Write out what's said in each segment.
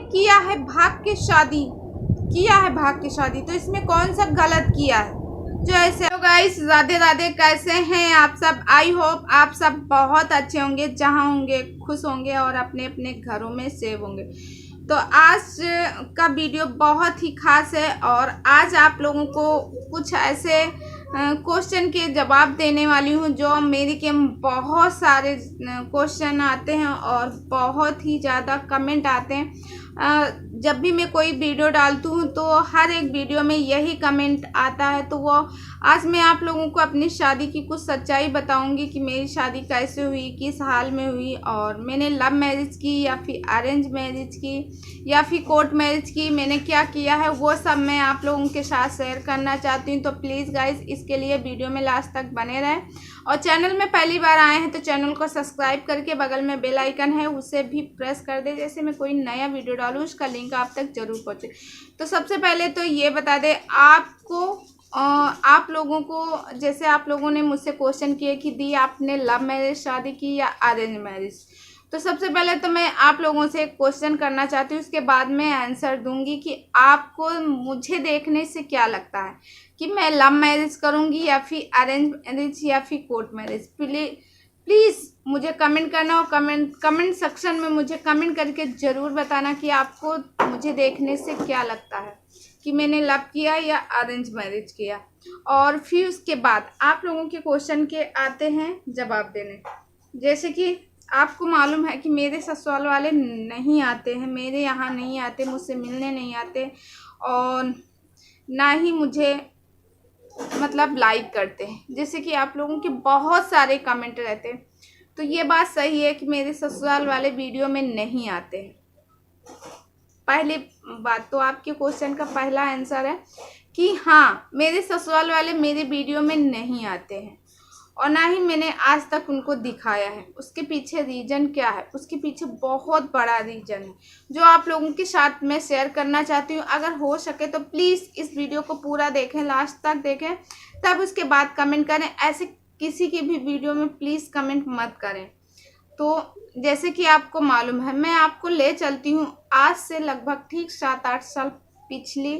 किया है भाग के शादी, तो इसमें कौन सा गलत किया है जो ऐसे। तो गाइस राधे राधे, कैसे हैं आप सब? आई होप आप सब बहुत अच्छे होंगे, जहाँ होंगे खुश होंगे और अपने अपने घरों में सेव होंगे। तो आज का वीडियो बहुत ही खास है और आज आप लोगों को कुछ ऐसे क्वेश्चन के जवाब देने वाली हूँ जो मेरे के बहुत सारे क्वेश्चन आते हैं और बहुत ही ज़्यादा कमेंट आते हैं। जब भी मैं कोई वीडियो डालती हूँ तो हर एक वीडियो में यही कमेंट आता है। तो वो आज मैं आप लोगों को अपनी शादी की कुछ सच्चाई बताऊंगी कि मेरी शादी कैसे हुई, किस हाल में हुई, और मैंने लव मैरिज की या फिर अरेंज मैरिज की या फिर कोर्ट मैरिज की, मैंने क्या किया है वो सब मैं आप लोगों के साथ शेयर करना चाहती हूँ। तो प्लीज़ गाइज इसके लिए वीडियो में लास्ट तक बने रहें और चैनल में पहली बार आए हैं तो चैनल को सब्सक्राइब करके बगल में बेल आइकन है उसे भी प्रेस कर दे, जैसे मैं कोई नया वीडियो डालूँ उसका लिंक आप तक जरूर पहुँचे। तो सबसे पहले तो ये बता दें आपको, आप लोगों को, जैसे आप लोगों ने मुझसे क्वेश्चन किए कि दी आपने लव मैरिज शादी की या अरेंज मैरिज। तो सबसे पहले तो मैं आप लोगों से एक क्वेश्चन करना चाहती हूँ, उसके बाद मैं आंसर दूंगी कि आपको मुझे देखने से क्या लगता है कि मैं लव मैरिज करूँगी या फिर अरेंज मैरिज या फिर कोर्ट मैरिज। प्लीज़ मुझे कमेंट करना और कमेंट सेक्शन में मुझे कमेंट करके ज़रूर बताना कि आपको मुझे देखने से क्या लगता है कि मैंने लव किया या अरेंज मैरिज किया। और फिर उसके बाद आप लोगों के क्वेश्चन के आते हैं जवाब देने। जैसे कि आपको मालूम है कि मेरे ससुराल वाले नहीं आते हैं, मेरे यहाँ नहीं आते, मुझसे मिलने नहीं आते और ना ही मुझे मतलब लाइक करते हैं, जैसे कि आप लोगों के बहुत सारे कमेंट रहते हैं। तो ये बात सही है कि मेरे ससुराल वाले वीडियो में नहीं आते हैं। पहली बात तो आपके क्वेश्चन का पहला आंसर है कि हाँ, मेरे ससुराल वाले मेरे वीडियो में नहीं आते हैं और ना ही मैंने आज तक उनको दिखाया है। उसके पीछे रीज़न क्या है? उसके पीछे बहुत बड़ा रीज़न है जो आप लोगों के साथ मैं शेयर करना चाहती हूँ। अगर हो सके तो प्लीज़ इस वीडियो को पूरा देखें, लास्ट तक देखें, तब उसके बाद कमेंट करें। ऐसे किसी की भी वीडियो में प्लीज़ कमेंट मत करें। तो जैसे कि आपको मालूम है, मैं आपको ले चलती हूँ आज से लगभग ठीक 7-8 साल पिछली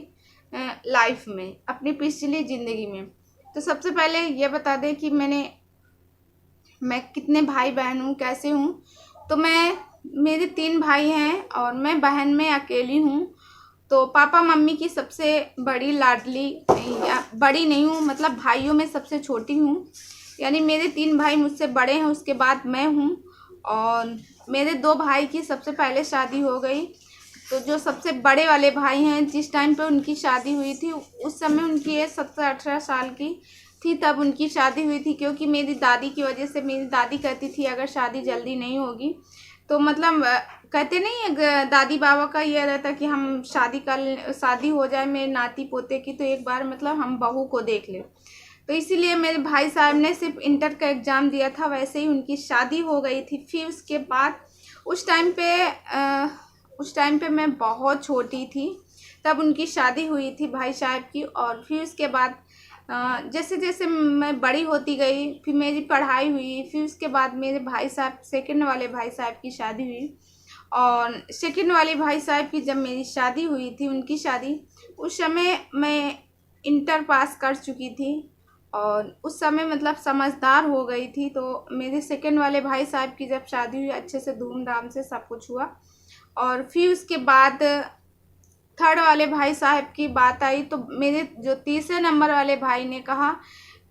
लाइफ में, अपनी पिछली ज़िंदगी में। तो सबसे पहले ये बता दें कि मैं कितने भाई बहन हूँ, कैसे हूँ। तो मेरे 3 भाई हैं और मैं बहन में अकेली हूँ। तो पापा मम्मी की सबसे बड़ी लाडली, या बड़ी नहीं हूँ, मतलब भाइयों में सबसे छोटी हूँ। यानी मेरे 3 भाई मुझसे बड़े हैं, उसके बाद मैं हूँ और मेरे 2 भाई की सबसे पहले शादी हो गई। तो जो सबसे बड़े वाले भाई हैं, जिस टाइम पे उनकी शादी हुई थी उस समय उनकी एज 17-18 साल की थी, तब उनकी शादी हुई थी। क्योंकि मेरी दादी की वजह से, मेरी दादी कहती थी अगर शादी जल्दी नहीं होगी तो मतलब कहते नहीं है दादी बाबा का ये रहता कि हम शादी हो जाए मेरे नाती पोते की तो एक बार मतलब हम बहू को देख ले। तो इसीलिए मेरे भाई साहब ने सिर्फ इंटर का एग्ज़ाम दिया था, वैसे ही उनकी शादी हो गई थी। फिर उसके बाद उस टाइम पे मैं बहुत छोटी थी, तब उनकी शादी हुई थी भाई साहब की। और फिर उसके बाद जैसे जैसे मैं बड़ी होती गई, फिर मेरी पढ़ाई हुई, फिर उसके बाद मेरे भाई साहब, सेकंड वाले भाई साहब की शादी हुई। और सेकंड वाले भाई साहब की जब मेरी शादी हुई थी, उनकी शादी, उस समय मैं इंटर पास कर चुकी थी और उस समय मतलब समझदार हो गई थी। तो मेरे सेकंड वाले भाई साहब की जब शादी हुई, अच्छे से धूमधाम से सब कुछ हुआ। और फिर उसके बाद थर्ड वाले भाई साहब की बात आई तो मेरे जो तीसरे नंबर वाले भाई ने कहा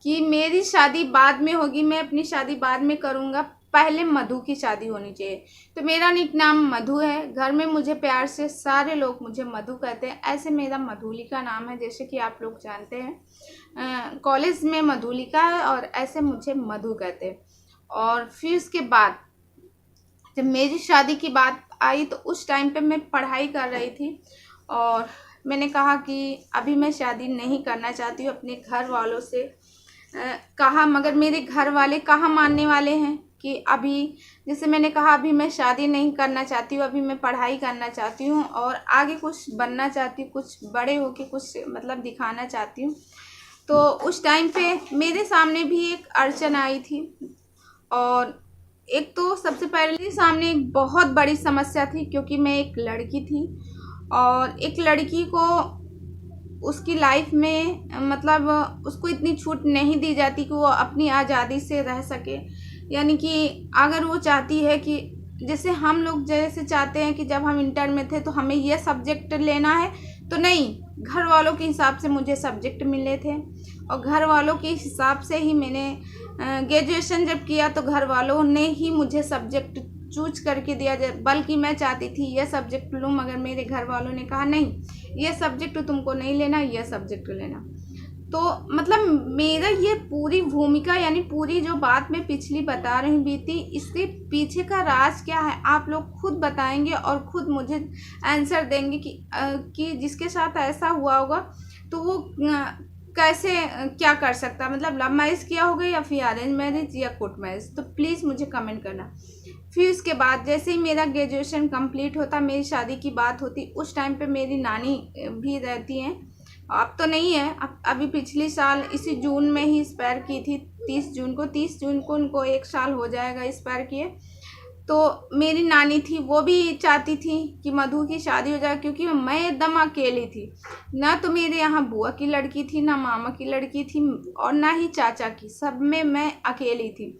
कि मेरी शादी बाद में होगी, मैं अपनी शादी बाद में करूँगा, पहले मधु की शादी होनी चाहिए। तो मेरा निक नाम मधु है, घर में मुझे प्यार से सारे लोग मुझे मधु कहते हैं। ऐसे मेरा मधुलिका नाम है, जैसे कि आप लोग जानते हैं कॉलेज में मधुलिका है और ऐसे मुझे मधु कहते हैं। और फिर उसके बाद जब मेरी शादी की बात आई तो उस टाइम पे मैं पढ़ाई कर रही थी और मैंने कहा कि अभी मैं शादी नहीं करना चाहती हूँ। अपने घर वालों से कहा, मगर मेरे घर वाले कहाँ मानने वाले हैं कि अभी, जैसे मैंने कहा अभी मैं शादी नहीं करना चाहती हूँ, अभी मैं पढ़ाई करना चाहती हूँ और आगे कुछ बनना चाहती हूँ, कुछ बड़े होके कुछ मतलब दिखाना चाहती हूँ। तो उस टाइम पे मेरे सामने भी एक अड़चन आई थी और एक तो सबसे पहले सामने एक बहुत बड़ी समस्या थी, क्योंकि मैं एक लड़की थी और एक लड़की को उसकी लाइफ में मतलब उसको इतनी छूट नहीं दी जाती कि वो अपनी आज़ादी से रह सके। यानी कि अगर वो चाहती है कि जैसे हम लोग जैसे चाहते हैं कि जब हम इंटर में थे तो हमें ये सब्जेक्ट लेना है, तो नहीं, घर वालों के हिसाब से मुझे सब्जेक्ट मिले थे और घर वालों के हिसाब से ही मैंने ग्रेजुएशन जब किया तो घर वालों ने ही मुझे सब्जेक्ट चूज करके दिया। बल्कि मैं चाहती थी ये सब्जेक्ट लूँ, मगर मेरे घर वालों ने कहा नहीं, ये सब्जेक्ट तुमको नहीं लेना, ये सब्जेक्ट लेना। तो मतलब मेरा ये पूरी भूमिका यानी पूरी जो बात मैं पिछली बता रही बीती, इसके पीछे का राज क्या है आप लोग खुद बताएंगे और खुद मुझे आंसर देंगे कि जिसके साथ ऐसा हुआ होगा तो वो कैसे क्या कर सकता है। मतलब लव मैरिज किया होगा या फिर अरेंज मैरिज या कोर्ट मैरिज, तो प्लीज़ मुझे कमेंट करना। फिर उसके बाद जैसे ही मेरा ग्रेजुएशन कंप्लीट होता, मेरी शादी की बात होती, उस टाइम पे मेरी नानी भी रहती हैं। अब तो नहीं है, अब अभी पिछले साल इसी जून में ही एक्सपायर की थी, 30 जून को उनको 1 साल हो जाएगा एक्सपायर किए। तो मेरी नानी थी, वो भी चाहती थी कि मधु की शादी हो जाए, क्योंकि मैं एकदम अकेली थी। ना तो मेरे यहाँ बुआ की लड़की थी, ना मामा की लड़की थी और ना ही चाचा की, सब में मैं अकेली थी।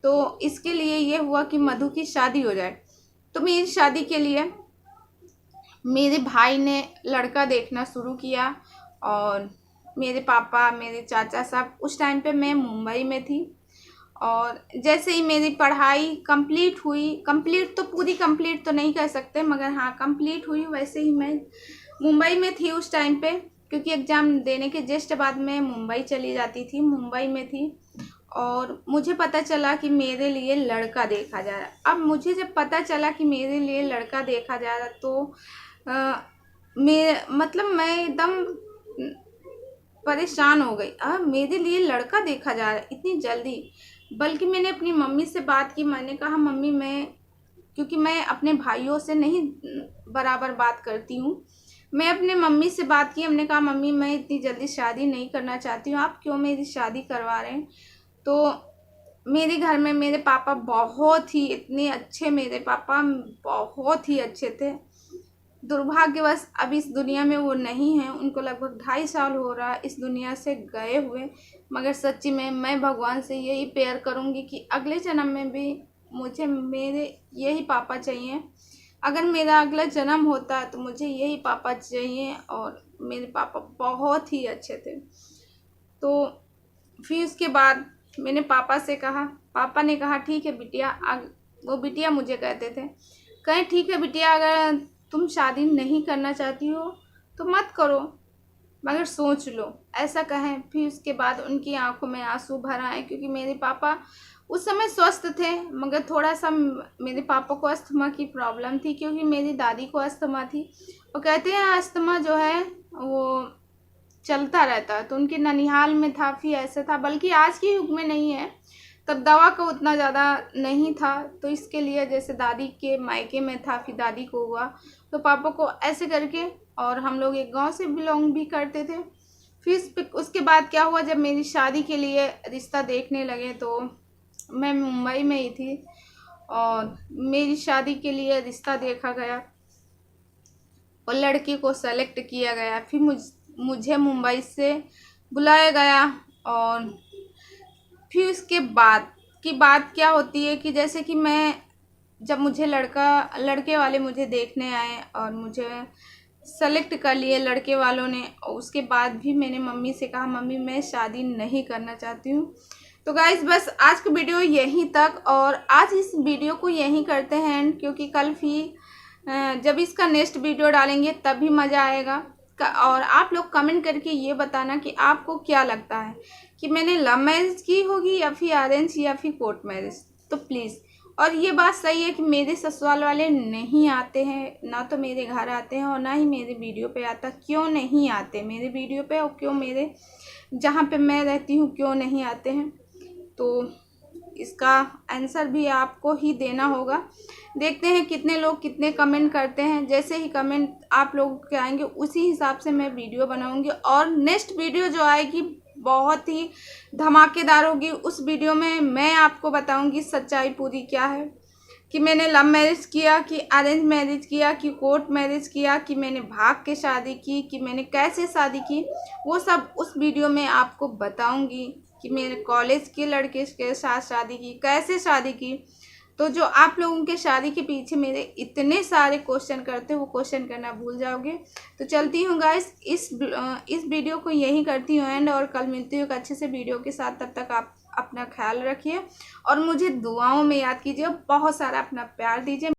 तो इसके लिए ये हुआ कि मधु की शादी हो जाए। तो मेरी शादी के लिए मेरे भाई ने लड़का देखना शुरू किया और मेरे पापा, मेरे चाचा सब, उस टाइम पे मैं मुंबई में थी। और जैसे ही मेरी पढ़ाई कंप्लीट हुई, कंप्लीट तो पूरी कंप्लीट तो नहीं कह सकते, मगर हाँ कंप्लीट हुई, वैसे ही मैं मुंबई में थी उस टाइम पे, क्योंकि एग्ज़ाम देने के जस्ट बाद मैं मुंबई चली जाती थी, मुंबई में थी। और मुझे पता चला कि मेरे लिए लड़का देखा जा रहा। अब मुझे जब पता चला कि मेरे लिए लड़का देखा जा रहा तो मैं एकदम परेशान हो गई। मेरे लिए लड़का देखा जा रहा है इतनी जल्दी। बल्कि मैंने अपनी मम्मी से बात की, मैंने कहा मम्मी, क्योंकि मैं अपने भाइयों से नहीं बराबर बात करती हूँ, मैं अपने मम्मी से बात की, हमने कहा मम्मी मैं इतनी जल्दी शादी नहीं करना चाहती हूँ, आप क्यों मेरी शादी करवा रहे हैं। तो मेरे घर में मेरे पापा बहुत ही इतने अच्छे, मेरे पापा बहुत ही अच्छे थे। दुर्भाग्यवश अब इस दुनिया में वो नहीं हैं, उनको लगभग 2.5 साल हो रहा इस दुनिया से गए हुए। मगर सच्ची में मैं भगवान से यही प्रेयर करूँगी कि अगले जन्म में भी मुझे मेरे यही पापा चाहिए। अगर मेरा अगला जन्म होता है तो मुझे यही पापा चाहिए, और मेरे पापा बहुत ही अच्छे थे। तो फिर उसके बाद मैंने पापा से कहा, पापा ने कहा ठीक है बिटिया, वो बिटिया मुझे कहते थे, कहें ठीक है बिटिया, अगर तुम शादी नहीं करना चाहती हो तो मत करो, मगर सोच लो, ऐसा कहें। फिर उसके बाद उनकी आंखों में आंसू भर आए, क्योंकि मेरे पापा उस समय स्वस्थ थे, मगर थोड़ा सा मेरे पापा को अस्थमा की प्रॉब्लम थी, क्योंकि मेरी दादी को अस्थमा थी। वो कहते हैं अस्थमा जो है वो चलता रहता है, तो उनके ननिहाल में था, फिर ऐसे था। बल्कि आज के युग में नहीं है, तब दवा का उतना ज़्यादा नहीं था, तो इसके लिए जैसे दादी के मायके में था, फिर दादी को हुआ, तो पापा को ऐसे करके। और हम लोग एक गांव से बिलोंग भी करते थे। फिर उसके बाद क्या हुआ, जब मेरी शादी के लिए रिश्ता देखने लगे तो मैं मुंबई में ही थी और मेरी शादी के लिए रिश्ता देखा गया और लड़की को सेलेक्ट किया गया। फिर मुझे मुंबई से बुलाया गया। और फिर उसके बाद की बात क्या होती है कि जैसे कि जब मुझे लड़के वाले मुझे देखने आए और मुझे सेलेक्ट कर लिए लड़के वालों ने, और उसके बाद भी मैंने मम्मी से कहा मम्मी मैं शादी नहीं करना चाहती हूँ। तो गाइस बस आज का वीडियो यहीं तक, और आज इस वीडियो को यहीं करते हैं, क्योंकि कल फिर जब इसका नेक्स्ट वीडियो डालेंगे तभी मज़ा आएगा। और आप लोग कमेंट करके ये बताना कि आपको क्या लगता है कि मैंने लव मैरिज की होगी या फिर अरेंज या फिर कोर्ट मैरिज, तो प्लीज़। और ये बात सही है कि मेरे ससुराल वाले नहीं आते हैं, ना तो मेरे घर आते हैं और ना ही मेरे वीडियो पे आता। क्यों नहीं आते मेरे वीडियो पे, और क्यों मेरे जहाँ पे मैं रहती हूँ क्यों नहीं आते हैं, तो इसका आंसर भी आपको ही देना होगा। देखते हैं कितने लोग कितने कमेंट करते हैं। जैसे ही कमेंट आप लोग के आएंगे उसी हिसाब से मैं वीडियो बनाऊंगी, और नेक्स्ट वीडियो जो आएगी बहुत ही धमाकेदार होगी। उस वीडियो में मैं आपको बताऊंगी सच्चाई पूरी क्या है, कि मैंने लव मैरिज किया, कि अरेंज मैरिज किया, कि कोर्ट मैरिज किया, कि मैंने भाग के शादी की, कि मैंने कैसे शादी की, वो सब उस वीडियो में आपको बताऊंगी। कि मैंने कॉलेज के लड़के के साथ शादी की, कैसे शादी की। तो जो आप लोगों के शादी के पीछे मेरे इतने सारे क्वेश्चन करते हो, वो क्वेश्चन करना भूल जाओगे। तो चलती हूँ गाइस, इस वीडियो को यहीं करती हूँ एंड, और कल मिलती हूँ एक अच्छे से वीडियो के साथ। तब तक आप अपना ख्याल रखिए और मुझे दुआओं में याद कीजिए, बहुत सारा अपना प्यार दीजिए।